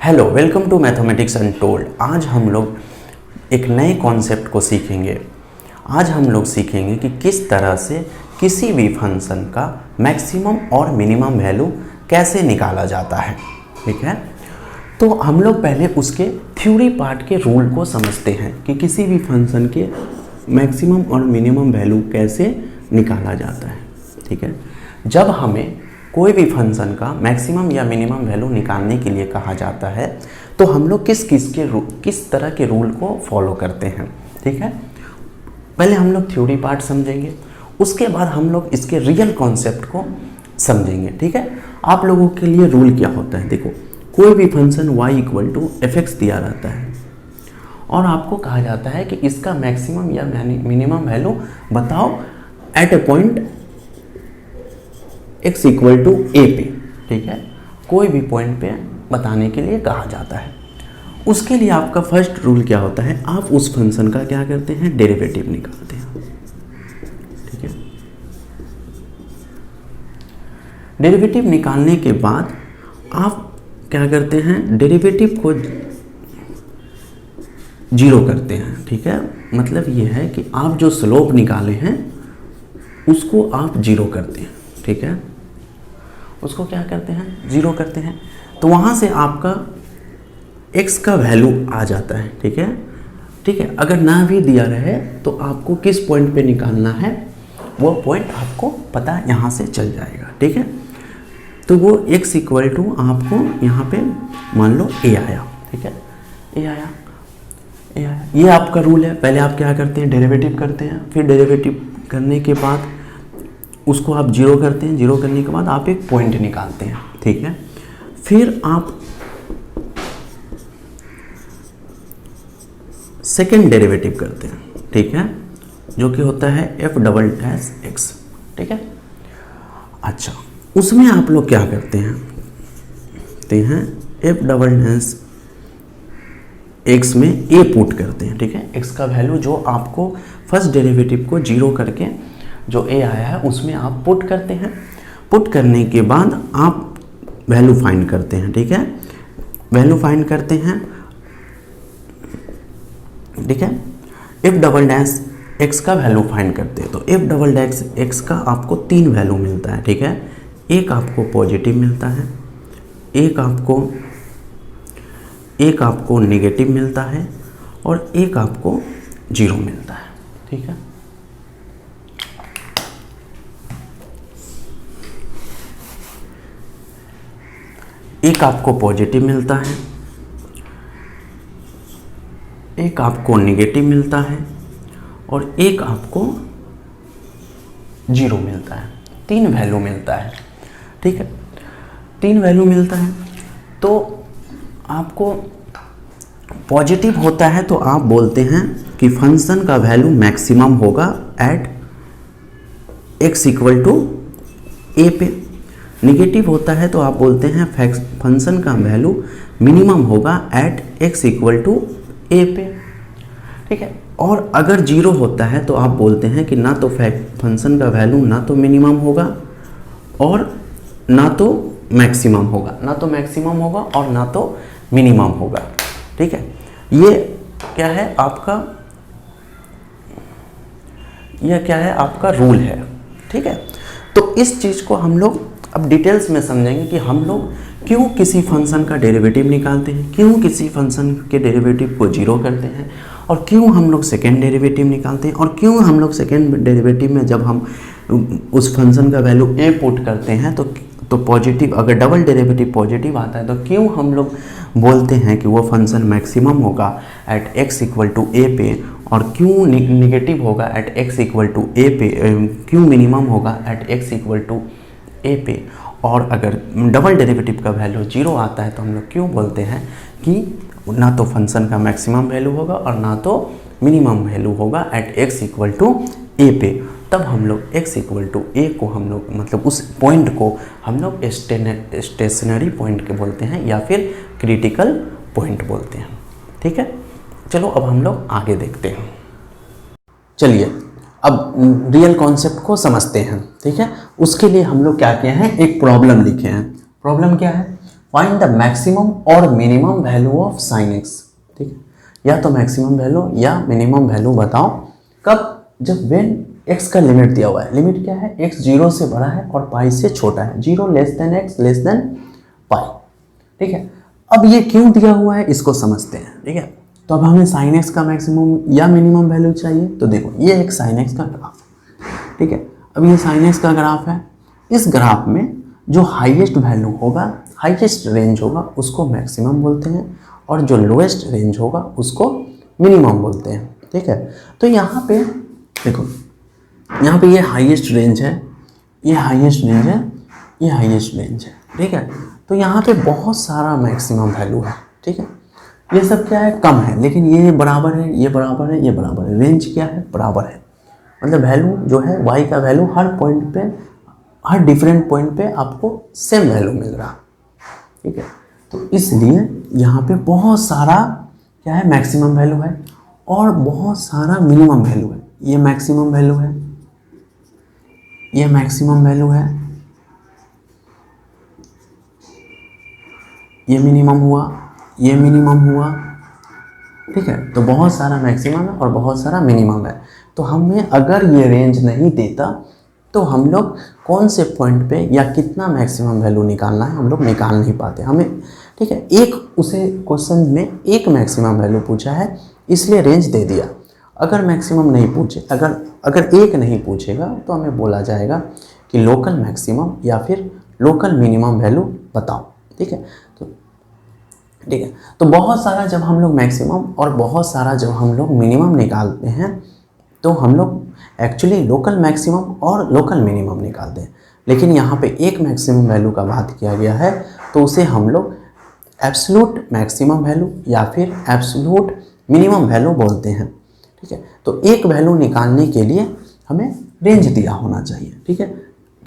Hello, welcome to mathematics untold. आज हम लोग एक नए कॉन्सेप्ट को सीखेंगे। आज हम लोग सीखेंगे कि किस तरह से किसी भी फंक्शन का मैक्सिमम और मिनिमम वैल्यू कैसे निकाला जाता है। ठीक है, तो हम लोग पहले उसके थ्योरी पार्ट के रूल को समझते हैं कि किसी भी फंक्शन के मैक्सिमम और मिनिमम वैल्यू कैसे निकाला जाता है। ठीक है, जब हमें कोई भी फंक्शन का मैक्सिमम या मिनिमम वैल्यू निकालने के लिए कहा जाता है तो हम लोग किस तरह के रूल को फॉलो करते हैं। ठीक है, पहले हम लोग थ्योरी पार्ट समझेंगे, उसके बाद हम लोग इसके रियल कॉन्सेप्ट को समझेंगे। ठीक है, आप लोगों के लिए रूल क्या होता है, देखो कोई भी फंक्शन y = fx दिया रहता है और आपको कहा जाता है कि इसका मैक्सिमम या मिनिमम वैल्यू बताओ at a point x = a पे। ठीक है, कोई भी पॉइंट पे बताने के लिए कहा जाता है। उसके लिए आपका फर्स्ट रूल क्या होता है, आप उस फंक्शन का क्या करते हैं, डेरिवेटिव निकालते हैं। ठीक है, डेरिवेटिव निकालने के बाद आप क्या करते हैं, डेरिवेटिव को जीरो करते हैं। ठीक है, मतलब ये है कि आप जो स्लोप निकाले हैं उसको आप जीरो करते हैं। ठीक है, उसको क्या करते हैं, जीरो करते हैं, तो वहाँ से आपका x का वैल्यू आ जाता है। ठीक है, ठीक है, अगर ना भी दिया रहे तो आपको किस पॉइंट पे निकालना है वो पॉइंट आपको पता यहाँ से चल जाएगा। ठीक है, तो वो x = आपको यहाँ पे मान लो a आया। ठीक है, a आया, ये आपका रूल है। पहले आप क्या करते हैं, डेरिवेटिव करते हैं, फिर डेरिवेटिव करने के बाद उसको आप जीरो करते हैं, जीरो करने के बाद आप एक पॉइंट निकालते हैं। ठीक है, फिर आप सेकेंड डेरिवेटिव करते हैं। ठीक है, जो कि होता है f'(x). ठीक है, अच्छा उसमें आप लोग क्या करते हैं, f'(x) में a पुट करते हैं। ठीक है, x का वैल्यू जो आपको फर्स्ट डेरिवेटिव को जीरो करके जो a आया है उसमें आप पुट करते हैं। पुट करने के बाद आप वैल्यू फाइंड करते हैं। ठीक है, वैल्यू फाइंड करते हैं। ठीक है, f'(x) का वैल्यू फाइंड करते हैं, तो f'(x) का आपको तीन वैल्यू मिलता है। ठीक है, एक आपको पॉजिटिव मिलता है, एक आपको नेगेटिव मिलता है और एक आपको जीरो मिलता है। ठीक है, एक आपको पॉजिटिव मिलता है, एक आपको नेगेटिव मिलता है और एक आपको जीरो मिलता है। तीन वैल्यू मिलता है। ठीक है, तीन वैल्यू मिलता है, तो आपको पॉजिटिव होता है तो आप बोलते हैं कि फंक्शन का वैल्यू मैक्सिमम होगा एट x = a पे। निगेटिव होता है तो आप बोलते हैं फंक्शन का वैल्यू मिनिमम होगा एट x = a पे। ठीक है, और अगर जीरो होता है तो आप बोलते हैं कि ना तो फंक्शन का वैल्यू ना तो मिनिमम होगा और ना तो मैक्सिमम होगा, ना तो मैक्सिमम होगा और ना तो मिनिमम होगा। ठीक है, ये क्या है आपका, यह क्या है आपका रूल है। ठीक है, तो इस चीज़ को हम लोग अब डिटेल्स में समझेंगे कि हम लोग क्यों किसी फंक्शन का डेरिवेटिव निकालते हैं, क्यों किसी फंक्शन के डेरिवेटिव को जीरो करते हैं और क्यों हम लोग सेकेंड डेरिवेटिव निकालते हैं और क्यों हम लोग सेकेंड डेरिवेटिव में जब हम उस फंक्शन का वैल्यू a पुट करते हैं तो पॉजिटिव, अगर डबल डेरिवेटिव पॉजिटिव आता है तो क्यों हम लोग बोलते हैं कि वो फंक्शन मैक्सिमम होगा एट x = a पे और क्यों निगेटिव होगा एट x = a पे, क्यों मिनिमम होगा एट x = a पे, और अगर डबल डेरिवेटिव का वैल्यू जीरो आता है तो हम लोग क्यों बोलते हैं कि ना तो फंक्शन का मैक्सिमम वैल्यू होगा और ना तो मिनिमम वैल्यू होगा एट x = a पे। तब हम लोग x = a को हम लोग मतलब उस पॉइंट को हम लोग स्टेशनरी पॉइंट के बोलते हैं या फिर क्रिटिकल पॉइंट बोलते हैं। ठीक है, चलो अब हम लोग आगे देखते हैं। चलिए अब रियल कॉन्सेप्ट को समझते हैं। ठीक है, उसके लिए हम लोग क्या किए हैं, एक प्रॉब्लम लिखे हैं। प्रॉब्लम क्या है, फाइंड द मैक्सिमम और minimum value of sine x. ठीक है, या तो मैक्सिमम वैल्यू या मिनिमम वैल्यू बताओ कब, जब वेन एक्स का लिमिट दिया हुआ है। लिमिट क्या है, एक्स 0 से बड़ा है और पाई से छोटा है, 0 less than x less than pi. ठीक है, अब ये क्यों दिया हुआ है इसको समझते हैं। ठीक है, तो अब हमें साइन एक्स का मैक्सिमम या मिनिमम वैल्यू चाहिए। तो देखो ये एक साइन एक्स का ग्राफ है। ठीक है, अब ये साइन एक्स का ग्राफ है, इस ग्राफ में जो हाईएस्ट वैल्यू होगा, हाईएस्ट रेंज होगा उसको मैक्सिमम बोलते हैं, और जो लोएस्ट रेंज होगा उसको मिनिमम बोलते हैं। ठीक है, तो यहाँ पे देखो, यहाँ पे ये हाईएस्ट रेंज है, ये हाईएस्ट रेंज है, ये हाईएस्ट रेंज है। ठीक है, तो यहाँ पे बहुत सारा मैक्सिमम वैल्यू है। ठीक है, ये सब क्या है, कम है, लेकिन ये बराबर है, ये बराबर है, ये बराबर है। रेंज क्या है, बराबर है, मतलब वैल्यू जो है y का वैल्यू हर पॉइंट पे, हर डिफरेंट पॉइंट पे आपको सेम वैल्यू मिल रहा। ठीक है, तो इसलिए यहाँ पे बहुत सारा क्या है, मैक्सिमम वैल्यू है और बहुत सारा मिनिमम वैल्यू है। ये मैक्सिमम वैल्यू है, ये मैक्सिमम वैल्यू है, ये मिनिमम हुआ, ये मिनिमम हुआ। ठीक है, तो बहुत सारा मैक्सिमम है और बहुत सारा मिनिमम है। तो हमें अगर ये रेंज नहीं देता तो हम लोग कौन से पॉइंट पे या कितना मैक्सिमम वैल्यू निकालना है हम लोग निकाल नहीं पाते हमें। ठीक है, एक उसे क्वेश्चन में एक मैक्सिमम वैल्यू पूछा है इसलिए रेंज दे दिया। अगर मैक्सिमम नहीं पूछे, अगर एक नहीं पूछेगा तो हमें बोला जाएगा कि लोकल मैक्सिमम या फिर लोकल मिनिमम वैल्यू बताओ। ठीक है, तो बहुत सारा जब हम लोग मैक्सिमम और बहुत सारा जब हम लोग मिनिमम निकालते हैं तो हम लोग एक्चुअली लोकल मैक्सिमम और लोकल मिनिमम निकालते हैं। लेकिन यहाँ पे एक मैक्सिमम वैल्यू का बात किया गया है तो उसे हम लोग एब्सोल्यूट मैक्सिमम वैल्यू या फिर एब्सोल्यूट मिनिमम वैल्यू बोलते हैं। ठीक है, तो एक वैल्यू निकालने के लिए हमें रेंज दिया होना चाहिए। ठीक है,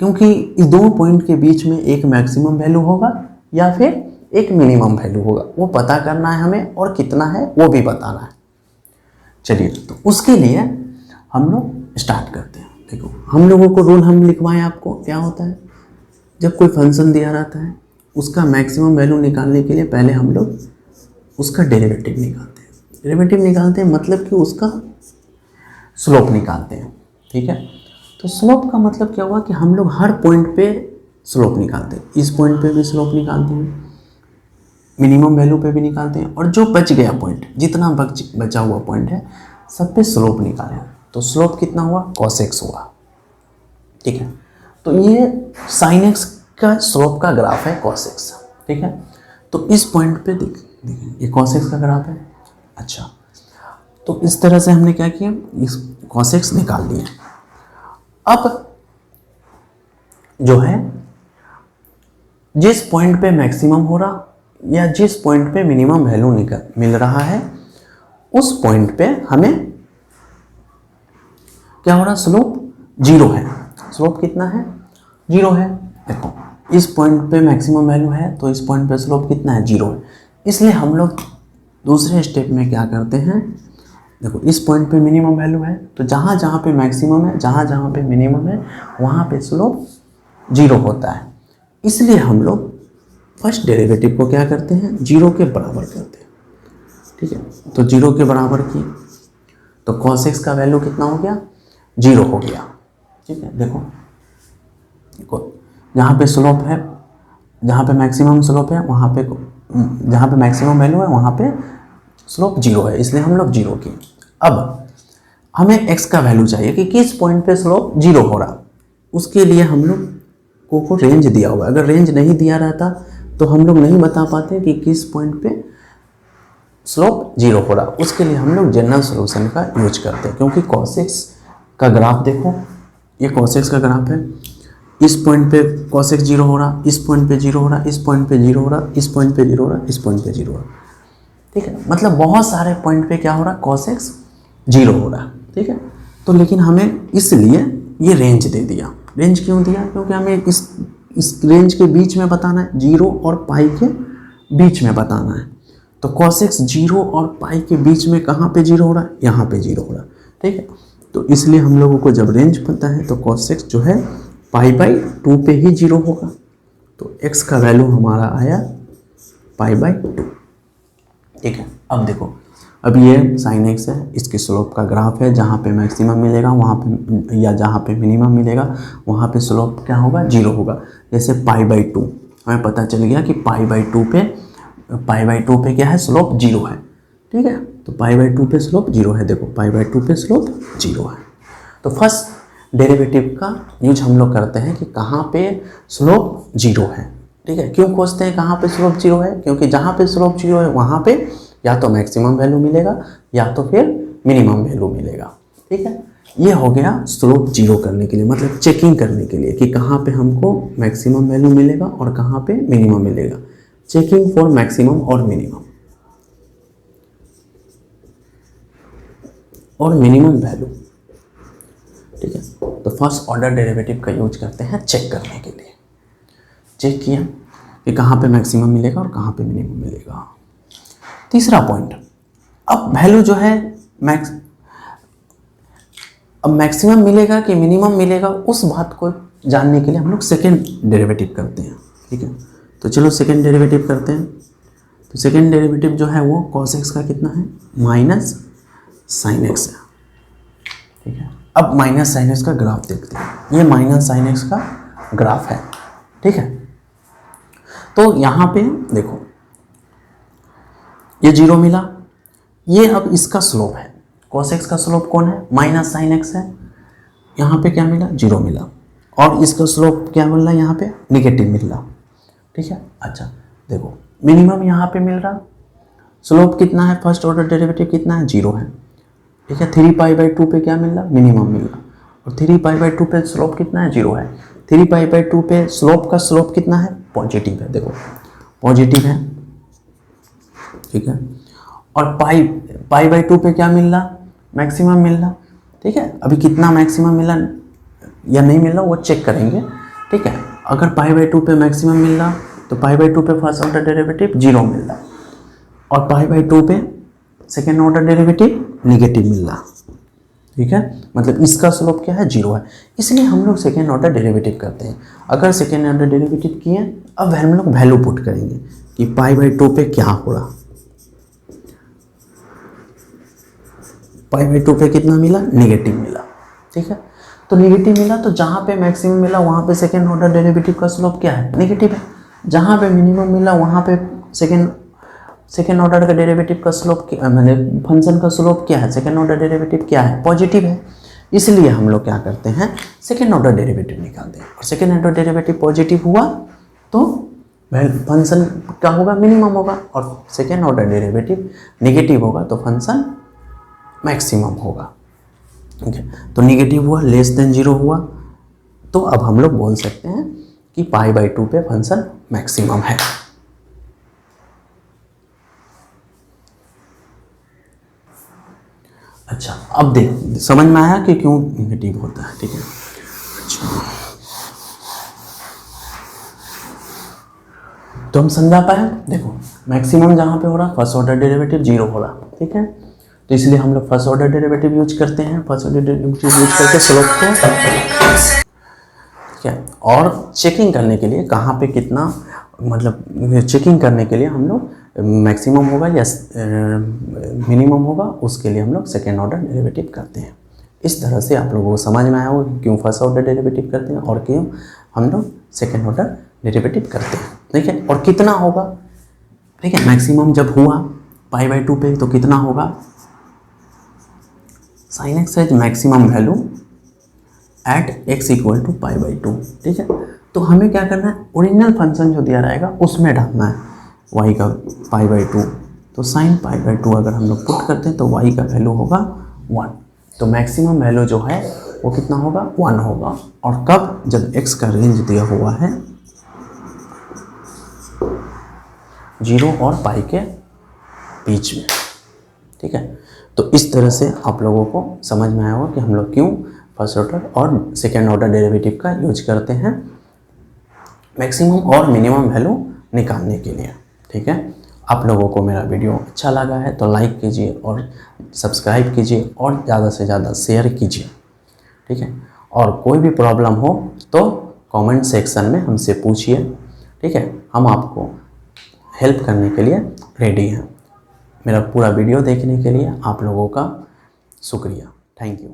क्योंकि इस दो पॉइंट के बीच में एक मैक्सिमम वैल्यू होगा या फिर एक मिनिमम वैल्यू होगा, वो पता करना है हमें और कितना है वो भी बताना है। चलिए, तो उसके लिए हम लोग स्टार्ट करते हैं। देखो, हम लोगों को रूल हम लिखवाएं आपको, क्या होता है, जब कोई फंक्शन दिया रहता है उसका मैक्सिमम वैल्यू निकालने के लिए पहले हम लोग उसका डेरिवेटिव निकालते हैं। डेरिवेटिव निकालते हैं मतलब कि उसका स्लोप निकालते हैं। ठीक है, तो स्लोप का मतलब क्या हुआ कि हम लोग हर पॉइंट पे स्लोप निकालते हैं। इस पॉइंट पे भी स्लोप निकालते हैं, मिनिमम वैल्यू पे भी निकालते हैं, और जो बच गया पॉइंट, जितना बचा हुआ पॉइंट है सब पे स्लोप निकालें। तो स्लोप कितना हुआ, cos x हुआ। ठीक है, तो ये sin x का स्लोप का ग्राफ है cos x। ठीक है, तो इस पॉइंट पे देखिए ये cos x का ग्राफ है। अच्छा, तो इस तरह से हमने क्या किया, इस cos x निकाल लिया। अब जो है जिस पॉइंट पे मैक्सिमम हो रहा या जिस पॉइंट पे मिनिमम वैल्यू मिल रहा है उस पॉइंट पे हमें क्या हो रहा, स्लोप 0 है। स्लोप कितना है, 0 है। देखो, इस पॉइंट पे मैक्सिमम वैल्यू है तो इस पॉइंट पे स्लोप कितना है, 0 है। इसलिए हम लोग दूसरे स्टेप में क्या करते हैं, देखो इस पॉइंट पे मिनिमम वैल्यू है तो जहाँ जहाँ पे मैक्सिमम है, जहाँ जहाँ पे मिनिमम है वहाँ पे स्लोप 0 होता है। इसलिए हम लोग फर्स्ट डेरिवेटिव को क्या करते हैं, 0 के बराबर करते हैं। ठीक है, तो 0 के बराबर की तो cos x का वैल्यू कितना हो गया, 0 हो गया। ठीक है, देखो जहाँ पे स्लोप है, जहाँ पे मैक्सिमम स्लोप है वहाँ पे, जहाँ पे मैक्सिमम वैल्यू है वहाँ पे स्लोप 0 है, इसलिए हम लोग 0 की। अब हमें x का वैल्यू चाहिए कि किस पॉइंट पे स्लोप 0 हो रहा, उसके लिए हम लोग को रेंज दिया हुआ है। अगर रेंज नहीं दिया रहता तो हम लोग नहीं बता पाते कि किस पॉइंट पे स्लोप 0 हो रहा। उसके लिए हम लोग जनरल सॉल्यूशन का यूज करते हैं, क्योंकि cos x का ग्राफ देखो, ये cos x का ग्राफ है, इस पॉइंट पे cos x 0 हो रहा, इस पॉइंट पे 0 हो रहा, इस पॉइंट पे 0 हो रहा, इस पॉइंट पे 0 हो रहा, इस पॉइंट पे 0 हो रहा। ठीक है, मतलब बहुत सारे पॉइंट पे क्या हो रहा, cos x 0 हो रहा। ठीक है, तो लेकिन हमें इसलिए ये रेंज दे दिया। रेंज क्यों दिया, क्योंकि हमें इस रेंज के बीच में बताना है, 0 और पाई के बीच में बताना है। तो cos x 0 और पाई के बीच में कहाँ पे 0 हो रहा है, यहाँ पे 0 हो रहा है। ठीक है, तो इसलिए हम लोगों को जब रेंज पता है तो cos x जो है पाई बाई 2 पे ही 0 होगा। तो x का वैल्यू हमारा आया π/2। ठीक है, अब देखो, अब ये sin x है, इसकी स्लोप का ग्राफ है, जहाँ पे मैक्सिमम मिलेगा वहाँ पे, या जहाँ पे मिनिमम मिलेगा वहाँ पे स्लोप क्या होगा, 0 होगा। जैसे π/2 हमें पता चल गया कि π/2 पे क्या है, स्लोप 0 है। ठीक है, तो π/2 पे स्लोप 0 है। देखो π/2 पे स्लोप 0 है। तो फर्स्ट डेरिवेटिव का यूज हम लोग करते हैं कि कहाँ पे स्लोप 0 है। ठीक है, क्यों खोजते हैं कहाँ पे स्लोप 0 है, क्योंकि जहाँ पे स्लोप 0 है वहाँ पे या तो मैक्सिमम वैल्यू मिलेगा या तो फिर मिनिमम वैल्यू मिलेगा। ठीक है, ये हो गया स्लोप 0 करने के लिए, मतलब चेकिंग करने के लिए कि कहाँ पे हमको मैक्सिमम वैल्यू मिलेगा और कहाँ पे मिनिमम मिलेगा। चेकिंग फॉर मैक्सिमम और मिनिमम और मिनिमम वैल्यू। ठीक है, तो फर्स्ट ऑर्डर डेरिवेटिव का यूज करते हैं चेक करने के लिए। चेक किया कि कहाँ पे मैक्सिमम मिलेगा और कहाँ पे मिनिमम मिलेगा। तीसरा पॉइंट, अब वैल्यू जो है अब मैक्सिमम मिलेगा कि मिनिमम मिलेगा, उस बात को जानने के लिए हम लोग सेकेंड डेरिवेटिव करते हैं। ठीक है, तो चलो सेकेंड डेरिवेटिव करते हैं। तो सेकेंड डेरिवेटिव जो है वो cos x का कितना है, माइनस साइन एक्स है। ठीक है, अब माइनस साइन एक्स का ग्राफ देखते हैं। ये माइनस साइन एक्स का ग्राफ है। ठीक है, तो यहाँ पे देखो ये 0 मिला, ये अब इसका स्लोप है। cos x का स्लोप कौन है, माइनस साइन एक्स है। यहाँ पे क्या मिला, 0 मिला, और इसका स्लोप क्या मिल रहा है, यहाँ पे निगेटिव मिल रहा। ठीक है, अच्छा देखो मिनिमम यहाँ पे मिल रहा, स्लोप कितना है, फर्स्ट ऑर्डर डेरिवेटिव कितना है, 0 है। ठीक है, 3π/2 पे क्या मिल रहा, मिनिमम मिल रहा, और 3π/2 पे स्लोप कितना है, 0 है। 3π/2 पे स्लोप का स्लोप कितना है, पॉजिटिव है। देखो पॉजिटिव है। ठीक है, और π/2 पे क्या मिल रहा, मैक्सिमम मिल रहा। ठीक है, अभी कितना मैक्सिमम मिला या नहीं मिल रहा वो चेक करेंगे। ठीक है, अगर π/2 पे मैक्सिमम मिल रहा तो π/2 पे फर्स्ट ऑर्डर डेरिवेटिव 0 मिल रहा, और π/2 पे सेकेंड ऑर्डर डेरिवेटिव नेगेटिव मिल रहा। ठीक है, मतलब इसका स्लोप क्या है, 0 है, इसलिए हम लोग सेकेंड ऑर्डर डेरिवेटिव करते हैं। अगर सेकेंड ऑर्डर डेरिवेटिव किए, अब हम लोग वैल्यू पुट करेंगे कि π/2 पे क्या हो रहा। π/2 पे कितना मिला, नेगेटिव मिला। ठीक है, तो नेगेटिव मिला, तो जहाँ पे मैक्सिमम मिला वहाँ पे सेकेंड ऑर्डर डेरिवेटिव का स्लोप क्या है, नेगेटिव है। जहाँ पे मिनिमम मिला वहाँ पे सेकेंड ऑर्डर का डेरिवेटिव का स्लोप, मतलब फंक्शन का स्लोप क्या है, सेकेंड ऑर्डर डेरिवेटिव क्या है, पॉजिटिव है। इसलिए हम लोग क्या करते हैं, सेकेंड ऑर्डर डेरिवेटिव निकालते हैं, और सेकेंड ऑर्डर डेरिवेटिव पॉजिटिव हुआ तो फंक्शन क्या होगा, मिनिमम होगा, और सेकेंड ऑर्डर डेरिवेटिव नेगेटिव होगा तो फंक्शन मैक्सिमम होगा। ठीक है, तो नेगेटिव हुआ, लेस देन 0 हुआ, तो अब हम लोग बोल सकते हैं कि π/2 पे फंक्शन मैक्सिमम है। अच्छा, अब देख समझ में आया कि क्यों नेगेटिव होता है। ठीक है, अच्छा तो हम समझा पाए। देखो मैक्सिमम जहाँ पे हो रहा, फर्स्ट ऑर्डर डेरिवेटिव 0 हो रहा। ठीक है, तो इसलिए हम लोग फर्स्ट ऑर्डर डेरिवेटिव यूज करते हैं। फर्स्ट ऑर्डर डेरिवेटिव यूज करके स्लोप को क्या, और चेकिंग करने के लिए कहाँ पे कितना, मतलब चेकिंग करने के लिए हम लोग मैक्सिमम होगा या मिनिमम होगा, उसके लिए हम लोग सेकेंड ऑर्डर डेरिवेटिव करते हैं। इस तरह से आप लोगों को समझ में आया होगा कि क्यों फर्स्ट ऑर्डर डेरिवेटिव करते हैं और क्यों हम लोग सेकेंड ऑर्डर डेरिवेटिव करते हैं। ठीक है, और कितना होगा। ठीक है, मैक्सिमम जब हुआ π/2 पे तो कितना होगा, साइन एक्स है maximum value at x equal to π/2। ठीक है, तो हमें क्या करना है, ओरिजिनल फंक्शन जो दिया रहेगा उसमें डालना है y का π/2। तो साइन π/2 अगर हम लोग पुट करते हैं तो y का वैल्यू होगा 1। तो मैक्सिमम वैल्यू जो है वो कितना होगा, 1 होगा। और कब, जब x का रेंज दिया हुआ है 0 और पाई के बीच में। ठीक है, तो इस तरह से आप लोगों को समझ में आया होगा कि हम लोग क्यों फर्स्ट ऑर्डर और सेकेंड ऑर्डर डेरिवेटिव का यूज करते हैं मैक्सिमम और मिनिमम वैल्यू निकालने के लिए। ठीक है, आप लोगों को मेरा वीडियो अच्छा लगा है तो लाइक कीजिए और सब्सक्राइब कीजिए और ज़्यादा से ज़्यादा शेयर कीजिए। ठीक है, और कोई भी प्रॉब्लम हो तो कमेंट सेक्शन में हमसे पूछिए। ठीक है, हम आपको हेल्प करने के लिए रेडी हैं। मेरा पूरा वीडियो देखने के लिए आप लोगों का शुक्रिया। Thank you.